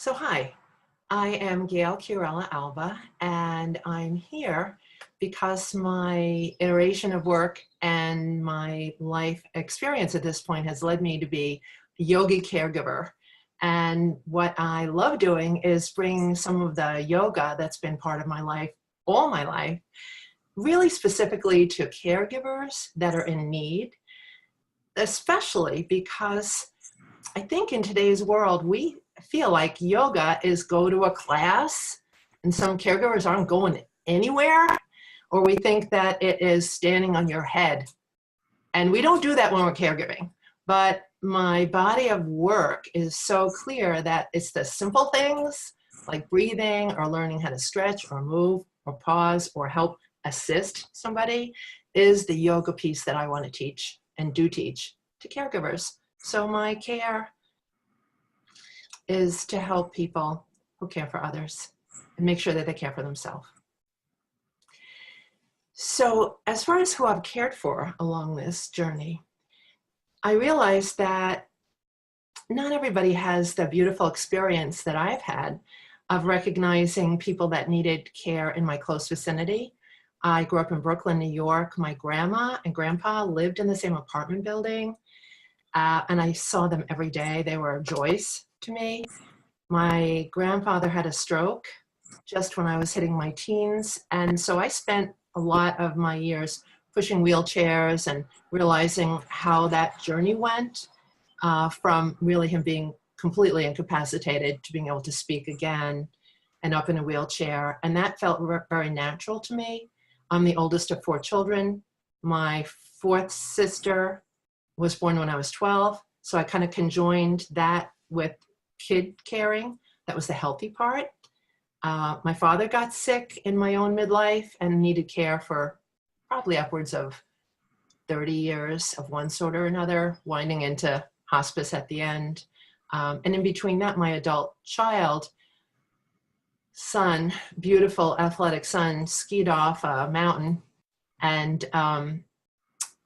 So hi, I am Gael Chiarella Alba, and I'm here because my iteration of work and my life experience at this point has led me to be a yogi caregiver. And what I love doing is bring some of the yoga that's been part of my life, all my life, really specifically to caregivers that are in need, especially because I think in today's world, we feel like yoga is go to a class and some caregivers aren't going anywhere, or we think that it is standing on your head. And we don't do that when we're caregiving. But my body of work is so clear that it's the simple things like breathing or learning how to stretch or move or pause or help assist somebody is the yoga piece that I want to teach and do teach to caregivers. So my care is to help people who care for others and make sure that they care for themselves. So as far as who I've cared for along this journey, I realized that not everybody has the beautiful experience that I've had of recognizing people that needed care in my close vicinity. I grew up in Brooklyn, New York. My grandma and grandpa lived in the same apartment building. And I saw them every day. They were joys to me. My grandfather had a stroke just when I was hitting my teens. And so I spent a lot of my years pushing wheelchairs and realizing how that journey went from really him being completely incapacitated to being able to speak again and up in a wheelchair. And that felt very natural to me. I'm the oldest of 4 children. My 4th sister was born when I was 12. So I kind of conjoined that with kid caring. That was the healthy part. My father got sick in my own midlife and needed care for probably upwards of 30 years of one sort or another, winding into hospice at the end. And in between that, my adult son, beautiful athletic son, skied off a mountain and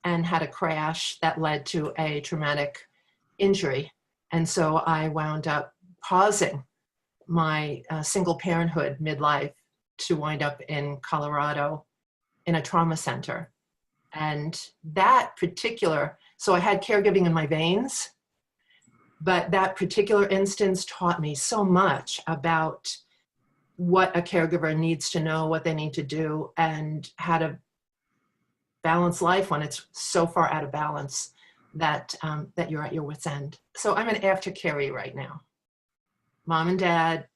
had a crash that led to a traumatic injury. And so I wound up pausing my single parenthood midlife to wind up in Colorado in a trauma center. And that particular, so I had caregiving in my veins, but that particular instance taught me so much about what a caregiver needs to know, what they need to do, and how to balance life when it's so far out of balance that that you're at your wit's end. So I'm an aftercarey right now. Mom and Dad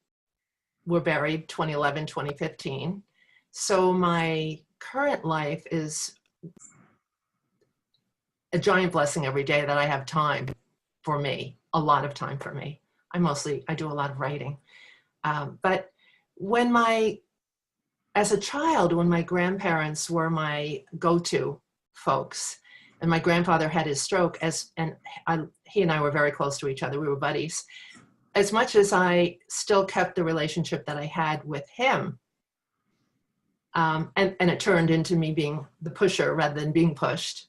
were buried 2011, 2015. So my current life is a giant blessing every day that I have time for me, a lot of time for me. I do a lot of writing. But as a child, when my grandparents were my go-to folks, and my grandfather had his stroke, he and I were very close to each other. We were buddies. As much as I still kept the relationship that I had with him, and it turned into me being the pusher rather than being pushed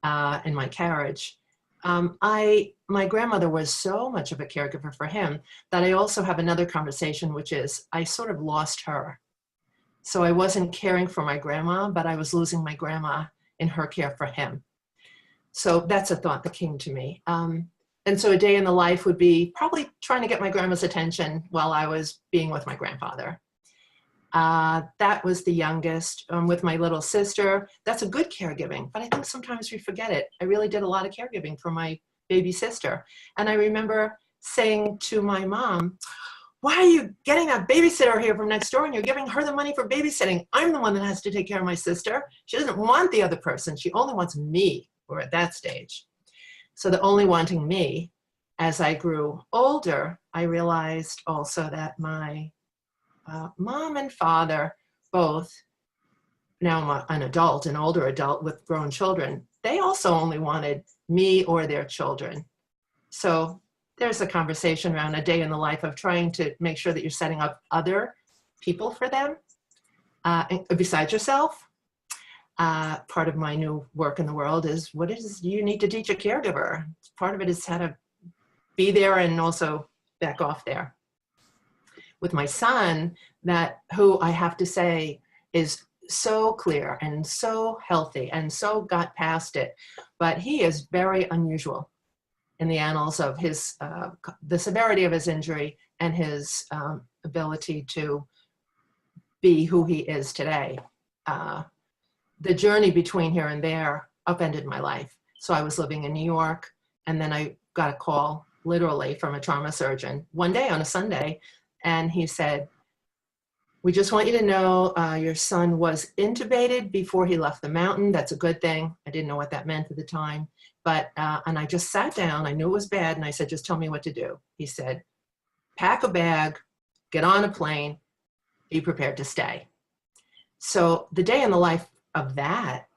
in my carriage. My grandmother was so much of a caregiver for him that I also have another conversation, which is I sort of lost her. So I wasn't caring for my grandma, but I was losing my grandma in her care for him. So that's a thought that came to me. And so a day in the life would be probably trying to get my grandma's attention while I was being with my grandfather. That was the youngest. With my little sister, that's a good caregiving, but I think sometimes we forget it. I really did a lot of caregiving for my baby sister. And I remember saying to my mom, why are you getting that babysitter here from next door and you're giving her the money for babysitting? I'm the one that has to take care of my sister. She doesn't want the other person. She only wants me. We're at that stage. So the only wanting me, as I grew older, I realized also that my mom and father, both, now I'm an older adult with grown children, they also only wanted me or their children. So there's a conversation around a day in the life of trying to make sure that you're setting up other people for them besides yourself. Part of my new work in the world is what is you need to teach a caregiver. Part of it is how to be there and also back off there. With my son, who I have to say is so clear and so healthy and so got past it, but he is very unusual in the annals of the severity of his injury and his ability to be who he is today. The journey between here and there upended my life. So I was living in New York, and then I got a call literally from a trauma surgeon one day on a Sunday, and he said, "We just want you to know your son was intubated before he left the mountain. That's a good thing." I didn't know what that meant at the time, but and I just sat down. I knew it was bad, and I said, "Just tell me what to do." He said, "Pack a bag, get on a plane, be prepared to stay." So the day in the life of that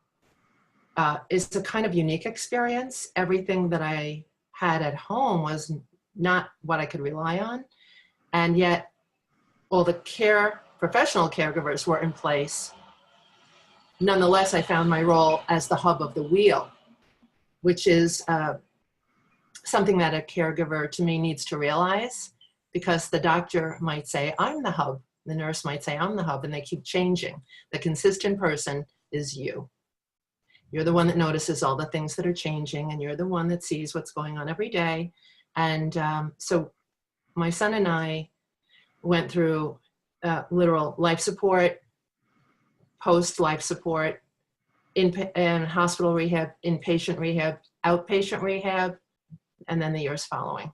is a kind of unique experience. Everything that I had at home was not what I could rely on, and yet all the professional caregivers were in place. Nonetheless, I found my role as the hub of the wheel, which is something that a caregiver to me needs to realize, because the doctor might say, "I'm the hub." The nurse might say, "I'm the hub," and they keep changing. The consistent person is you. You're the one that notices all the things that are changing, and you're the one that sees what's going on every day. And so my son and I went through literal life support, post-life support, in hospital rehab, inpatient rehab, outpatient rehab, and then the years following.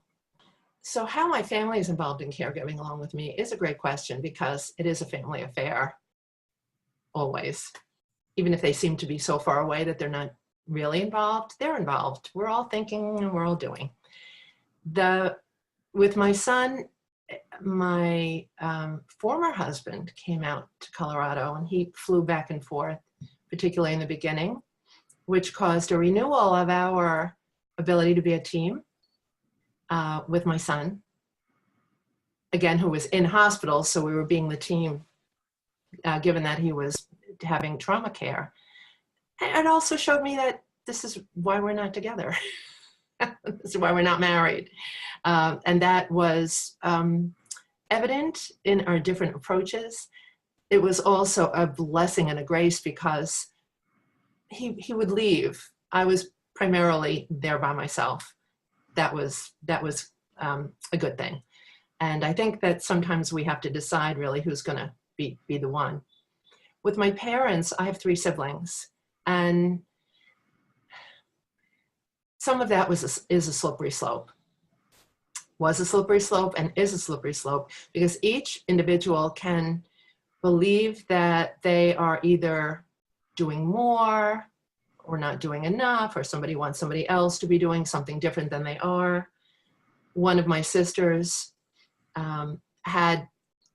So how my family is involved in caregiving along with me is a great question, because it is a family affair, always. Even if they seem to be so far away that they're not really involved, they're involved. We're all thinking and we're all doing. With my son, my former husband came out to Colorado, and he flew back and forth, particularly in the beginning, which caused a renewal of our ability to be a team with my son, again, who was in hospital. So we were being the team, given that he was having trauma care. And it also showed me that this is why we're not together. This is why we're not married. And that was evident in our different approaches. It was also a blessing and a grace, because he would leave. I was primarily there by myself. That was a good thing. And I think that sometimes we have to decide really who's going to be the one. With my parents, I have 3 siblings, and some of that is a slippery slope. Was a slippery slope and is a slippery slope, because each individual can believe that they are either doing more or not doing enough, or somebody wants somebody else to be doing something different than they are. One of my sisters had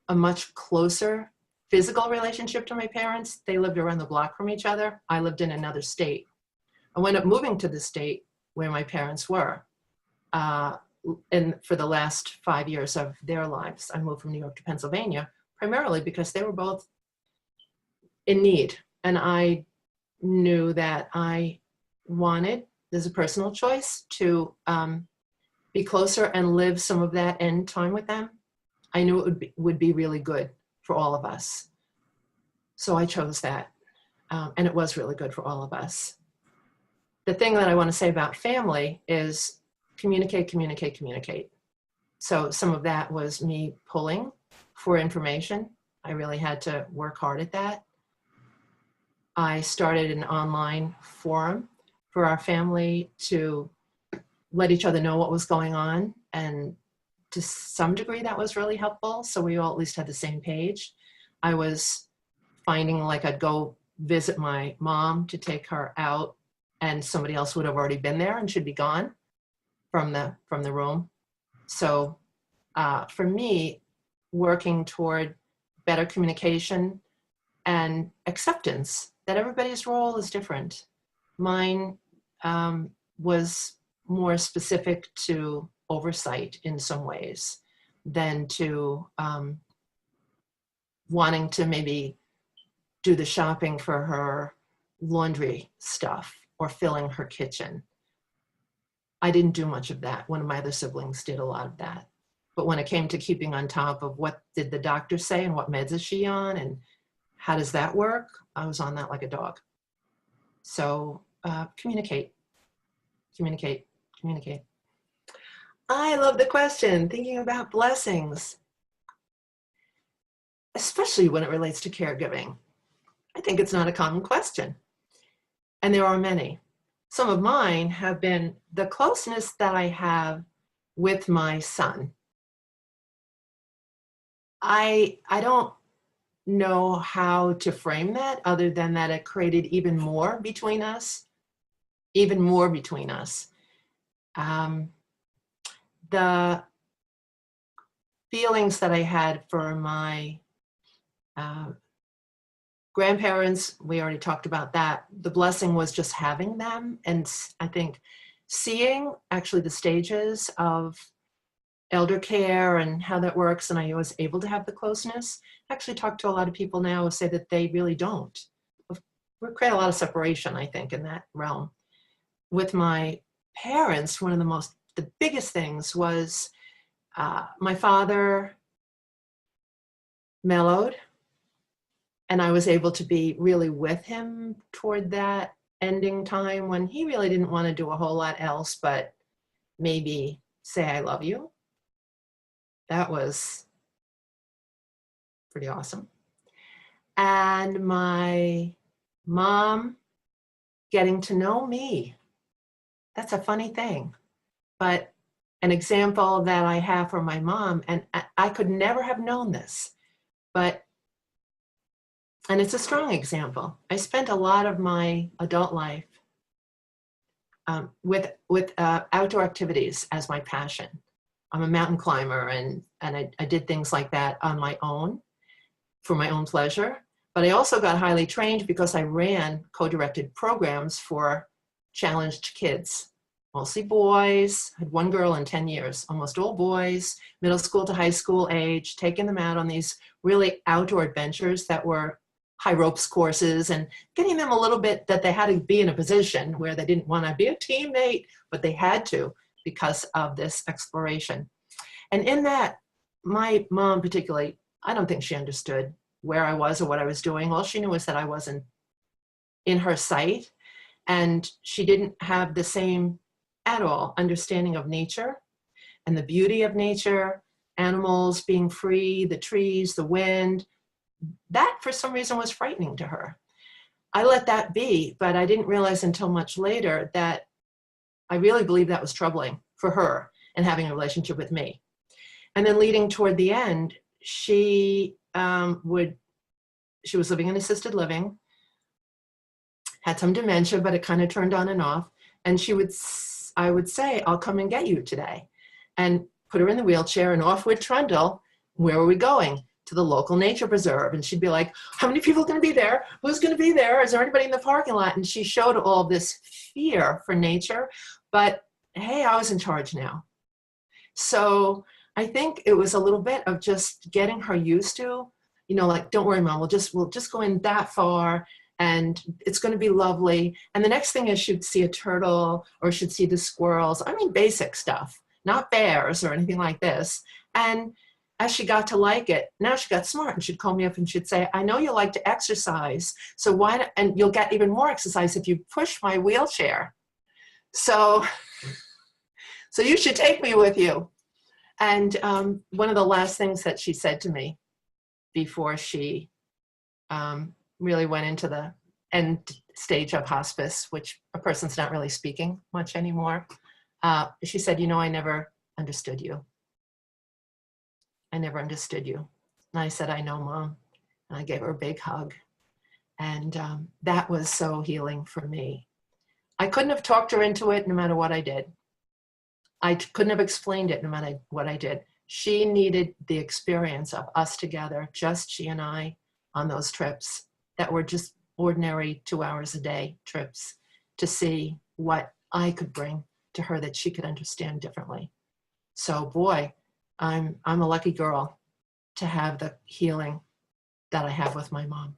a much closer physical relationship to my parents. They lived around the block from each other. I lived in another state. I wound up moving to the state where my parents were. And for the last 5 years of their lives, I moved from New York to Pennsylvania, primarily because they were both in need. And I knew that I wanted, as a personal choice, to be closer and live some of that end time with them. I knew it would be really good for all of us. So I chose that. And it was really good for all of us. The thing that I want to say about family is communicate, communicate, communicate. So some of that was me pulling for information. I really had to work hard at that. I started an online forum for our family to let each other know what was going on, and to some degree that was really helpful. So we all at least had the same page. I was finding like I'd go visit my mom to take her out, and somebody else would have already been there and should be gone from the room. So for me, working toward better communication and acceptance that everybody's role is different. Mine was more specific to oversight in some ways than to wanting to maybe do the shopping for her laundry stuff or filling her kitchen. I didn't do much of that. One of my other siblings did a lot of that. But when it came to keeping on top of what did the doctor say and what meds is she on and how does that work, I was on that like a dog. So communicate, communicate, communicate. I love the question, thinking about blessings, especially when it relates to caregiving. I think it's not a common question. And there are many. Some of mine have been the closeness that I have with my son. I don't know how to frame that other than that it created even more between us, even more between us. The feelings that I had for my grandparents, we already talked about that. The blessing was just having them. And I think seeing actually the stages of elder care and how that works, and I was able to have the closeness. I actually talk to a lot of people now who say that they really don't. We create a lot of separation, I think, in that realm. With my parents, one of the biggest things was my father mellowed, and I was able to be really with him toward that ending time when he really didn't want to do a whole lot else but maybe say I love you. That was pretty awesome. And my mom getting to know me. That's a funny thing. But an example that I have for my mom, and I could never have known this, but, and it's a strong example. I spent a lot of my adult life with outdoor activities as my passion. I'm a mountain climber, and I did things like that on my own for my own pleasure. But I also got highly trained because I ran co-directed programs for challenged kids, mostly boys. I had one girl in 10 years, almost all boys, middle school to high school age, taking them out on these really outdoor adventures that were high ropes courses and getting them a little bit that they had to be in a position where they didn't want to be a teammate, but they had to because of this exploration. And in that, my mom particularly, I don't think she understood where I was or what I was doing. All she knew was that I wasn't in her sight, and she didn't have the same at all understanding of nature and the beauty of nature, animals being free, the trees, the wind. That for some reason was frightening to her. I let that be, but I didn't realize until much later that I really believe that was troubling for her and having a relationship with me. And then leading toward the end, she was living in assisted living, had some dementia, but it kind of turned on and off. And I would say, I'll come and get you today, and put her in the wheelchair and off we'd trundle. Where were we going? To the local nature preserve. And she'd be like, how many people are going to be there? Who's going to be there? Is there anybody in the parking lot? And she showed all this fear for nature, but hey, I was in charge now. So I think it was a little bit of just getting her used to, like, don't worry, Mom, we'll just go in that far and it's going to be lovely. And the next thing is she'd see a turtle or she'd see the squirrels. I mean, basic stuff, not bears or anything like this. And as she got to like it, now she got smart and she'd call me up and she'd say, I know you like to exercise, so why not, and you'll get even more exercise if you push my wheelchair. So you should take me with you. And one of the last things that she said to me before she really went into the end stage of hospice, which a person's not really speaking much anymore, she said, I never understood you. I never understood you. And I said, I know, Mom. And I gave her a big hug. And that was so healing for me. I couldn't have talked her into it no matter what I did. I couldn't have explained it no matter what I did. She needed the experience of us together, just she and I, on those trips that were just ordinary 2 hours a day trips, to see what I could bring to her that she could understand differently. So boy, I'm a lucky girl to have the healing that I have with my mom.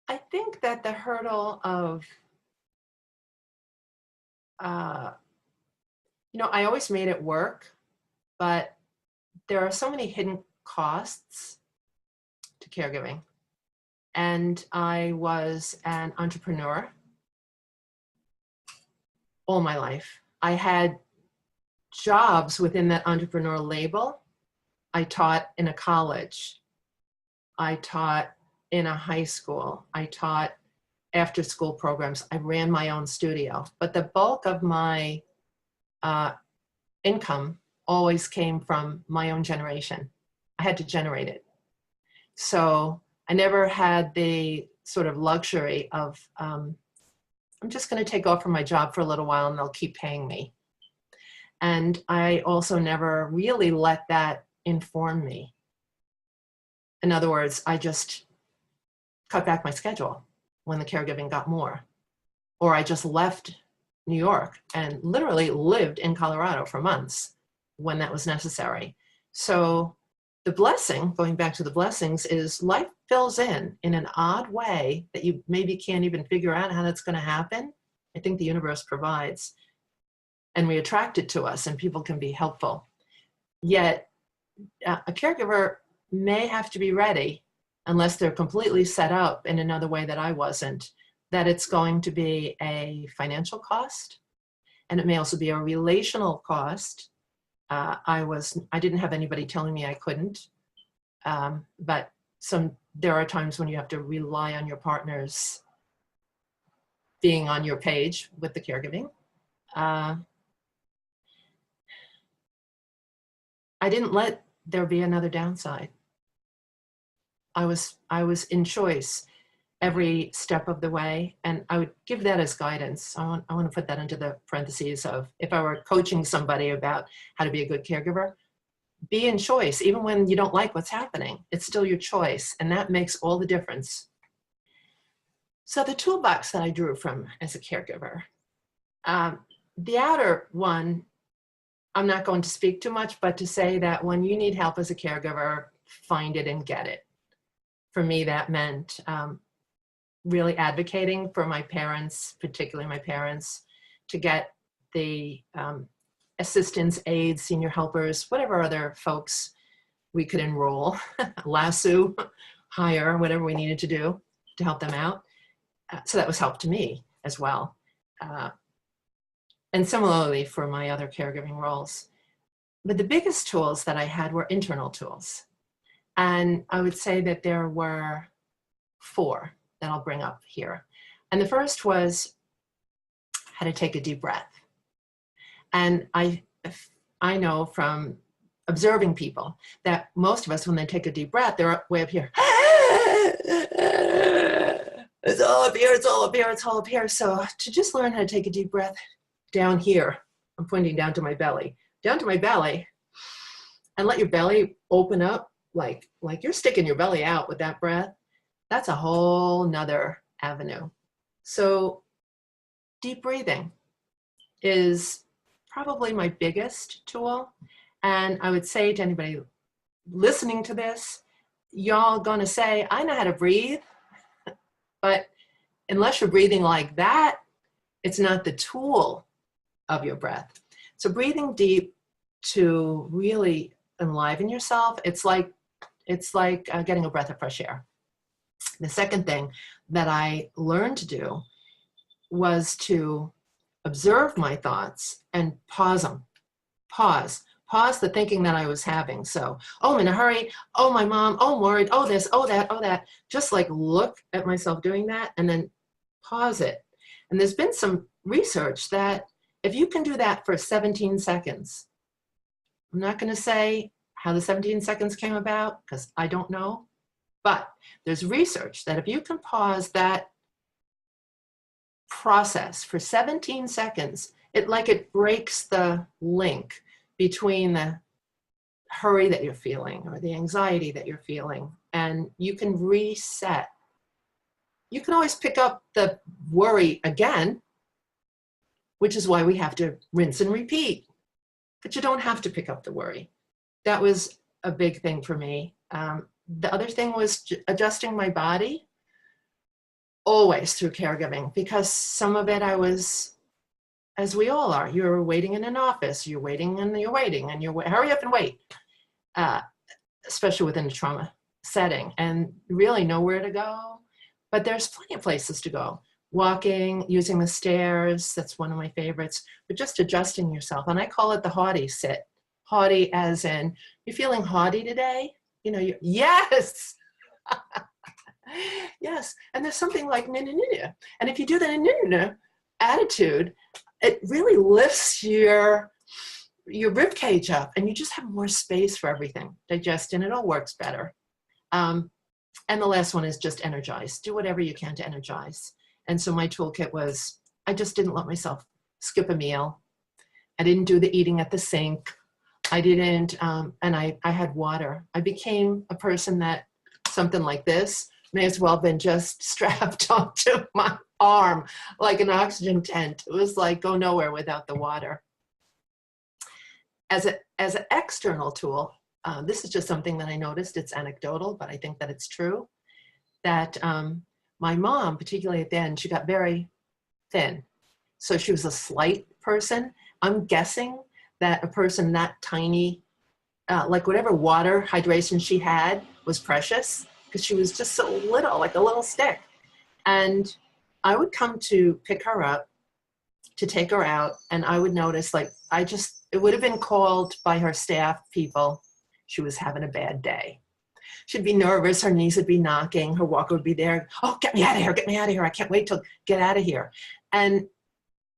I think that the hurdle of, I always made it work, but there are so many hidden costs to caregiving. And I was an entrepreneur all my life. I had jobs within that entrepreneur label. I taught in a college. I taught in a high school. I taught after school programs. I ran my own studio. But the bulk of my income always came from my own generation. I had to generate it. So I never had the sort of luxury of, I'm just going to take off from my job for a little while and they'll keep paying me. And I also never really let that inform me. In other words, I just cut back my schedule when the caregiving got more. Or I just left New York and literally lived in Colorado for months when that was necessary. So the blessing, going back to the blessings, is life fills in an odd way that you maybe can't even figure out how that's going to happen. I think the universe provides, and we attract it to us, and people can be helpful. Yet a caregiver may have to be ready, unless they're completely set up in another way that I wasn't, that it's going to be a financial cost, and it may also be a relational cost. I didn't have anybody telling me I couldn't, but there are times when you have to rely on your partners being on your page with the caregiving. I didn't let there be another downside. I was in choice every step of the way, and I would give that as guidance. I want to put that into the parentheses of, if I were coaching somebody about how to be a good caregiver, be in choice. Even when you don't like what's happening, it's still your choice, and that makes all the difference. So the toolbox that I drew from as a caregiver, the outer one, I'm not going to speak too much, but to say that when you need help as a caregiver, find it and get it. For me, that meant really advocating for my parents, particularly my parents, to get the assistants, aides, senior helpers, whatever other folks we could enroll, lasso, hire, whatever we needed to do to help them out. So that was help to me as well. And similarly for my other caregiving roles. But the biggest tools that I had were internal tools. And I would say that there were 4 that I'll bring up here. And the first was how to take a deep breath. And I know from observing people that most of us, when they take a deep breath, they're way up here. It's all up here, it's all up here, it's all up here. So to just learn how to take a deep breath down here, I'm pointing down to my belly, and let your belly open up like you're sticking your belly out with that breath. That's a whole nother avenue. So deep breathing is probably my biggest tool. And I would say to anybody listening to this, y'all gonna say, I know how to breathe, but unless you're breathing like that, it's not the tool of your breath. So breathing deep to really enliven yourself, it's like getting a breath of fresh air. The second thing that I learned to do was to observe my thoughts and pause them. Pause the thinking that I was having. So, oh, I'm in a hurry. Oh, my mom. Oh, I'm worried. Oh, this, oh, that, oh, that. Just like look at myself doing that and then pause it. And there's been some research that if you can do that for 17 seconds, I'm not going to say how the 17 seconds came about because I don't know, but there's research that if you can pause that process for 17 seconds, it breaks the link between the hurry that you're feeling or the anxiety that you're feeling, and you can reset. You can always pick up the worry again, which is why we have to rinse and repeat, but you don't have to pick up the worry. That was a big thing for me. The other thing was adjusting my body, always through caregiving, because some of it I was, as we all are, you're waiting in an office, you're waiting and you're waiting and you're hurry up and wait. especially within a trauma setting, and really nowhere to go. But there's plenty of places to go. Walking, using the stairs, that's one of my favorites, but just adjusting yourself. And I call it the haughty sit. Haughty as in, you're feeling haughty today? You know, yes! Yes, and there's something like na-na-na-na. And if you do the na-na-na attitude, it really lifts your rib cage up, and you just have more space for everything. Digestion, it all works better. And the last one is just energize. Do whatever you can to energize. And so my toolkit was, I just didn't let myself skip a meal. I didn't do the eating at the sink. I didn't, and I had water. I became a person that something like this may as well have been just strapped onto my arm like an oxygen tent. It was like go nowhere without the water. As an external tool, this is just something that I noticed. It's anecdotal, but I think that it's true, that my mom, particularly at the end, she got very thin. So she was a slight person. I'm guessing that a person that tiny, like whatever water hydration she had was precious, because she was just so little, like a little stick. And I would come to pick her up, to take her out, and I would notice, like, it would have been called by her staff people, she was having a bad day. She'd be nervous, her knees would be knocking, her walker would be there, oh, get me out of here, I can't wait till get out of here. And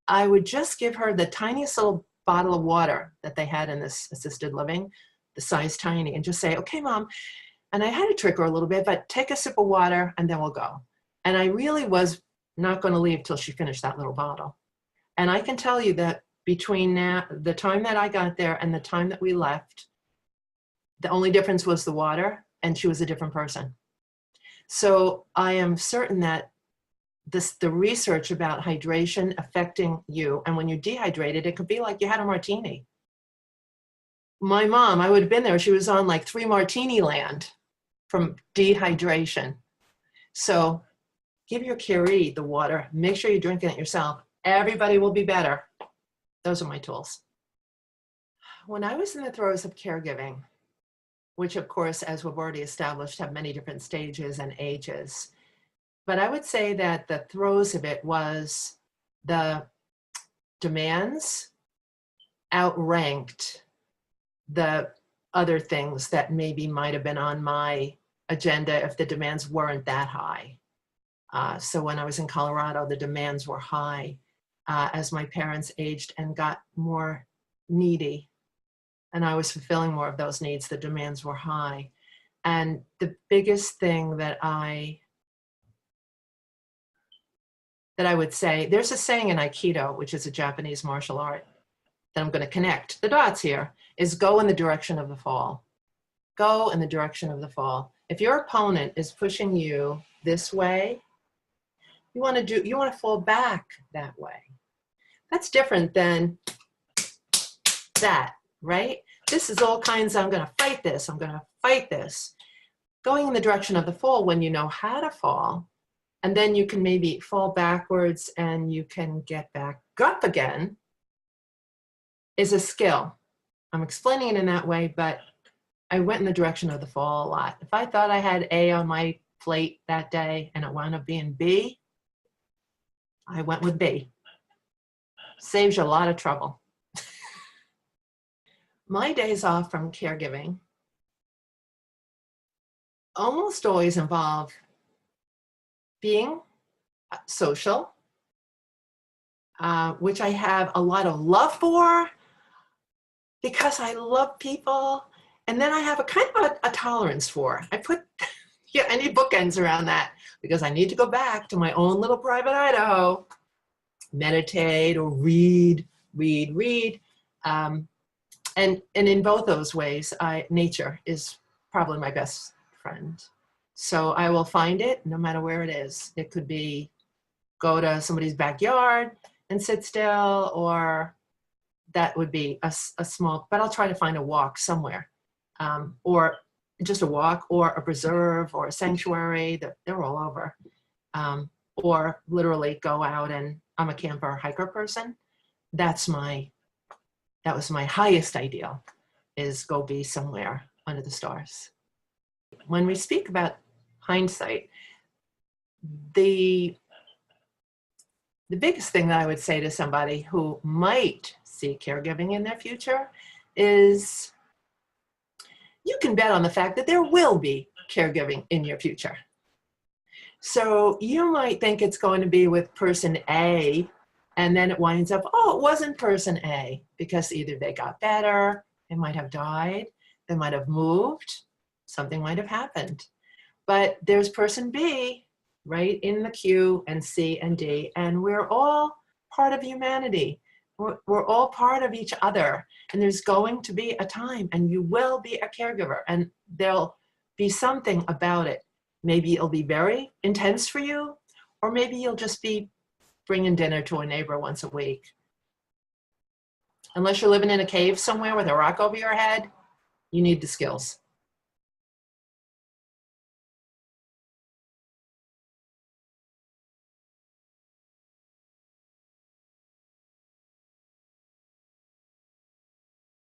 I would just give her the tiniest little bottle of water that they had in this assisted living, the size tiny, and just say, okay, Mom. And I had to trick her a little bit, but take a sip of water and then we'll go. And I really was not going to leave till she finished that little bottle. And I can tell you that between the time that I got there and the time that we left, the only difference was the water, and she was a different person. So I am certain that the research about hydration affecting you, and when you're dehydrated, it could be like you had a martini. My mom, I would have been there, she was on like 3 martini land from dehydration. So give your Curie the water, make sure you're drinking it yourself. Everybody will be better. Those are my tools. When I was in the throes of caregiving, which of course, as we've already established, have many different stages and ages, but I would say that the throes of it was the demands outranked the other things that maybe might have been on my agenda if the demands weren't that high. So when I was in Colorado, the demands were high. As my parents aged and got more needy, and I was fulfilling more of those needs, the demands were high. And the biggest thing that I would say, there's a saying in Aikido, which is a Japanese martial art, that I'm going to connect the dots here, is go in the direction of the fall. Go in the direction of the fall. If your opponent is pushing you this way, you want to fall back that way. That's different than that, right? This is all kinds of, I'm going to fight this, I'm going to fight this. Going in the direction of the fall when you know how to fall, and then you can maybe fall backwards and you can get back up again, is a skill. I'm explaining it in that way, but I went in the direction of the fall a lot. If I thought I had A on my plate that day and it wound up being B, I went with B. Saves you a lot of trouble. My days off from caregiving almost always involve being social, which I have a lot of love for because I love people. And then I have a kind of a tolerance for. I put, I need bookends around that because I need to go back to my own little private Idaho, meditate or read. And in both those ways, nature is probably my best friend. So I will find it no matter where it is. It could be go to somebody's backyard and sit still, or that would be a small, but I'll try to find a walk somewhere, or just a walk, or a preserve, or a sanctuary. They're all over. Or literally go out, and I'm a camper hiker person. That was my highest ideal, is go be somewhere under the stars. When we speak about hindsight, the biggest thing that I would say to somebody who might see caregiving in their future is you can bet on the fact that there will be caregiving in your future. So you might think it's going to be with person A, and then it winds up, oh, it wasn't person A, because either they got better, they might have died, they might have moved, something might have happened. But there's person B right in the queue, and C and D, and we're all part of humanity. We're all part of each other, and there's going to be a time, and you will be a caregiver, and there'll be something about it. Maybe it'll be very intense for you, or maybe you'll just be bringing dinner to a neighbor once a week. Unless you're living in a cave somewhere with a rock over your head, you need the skills.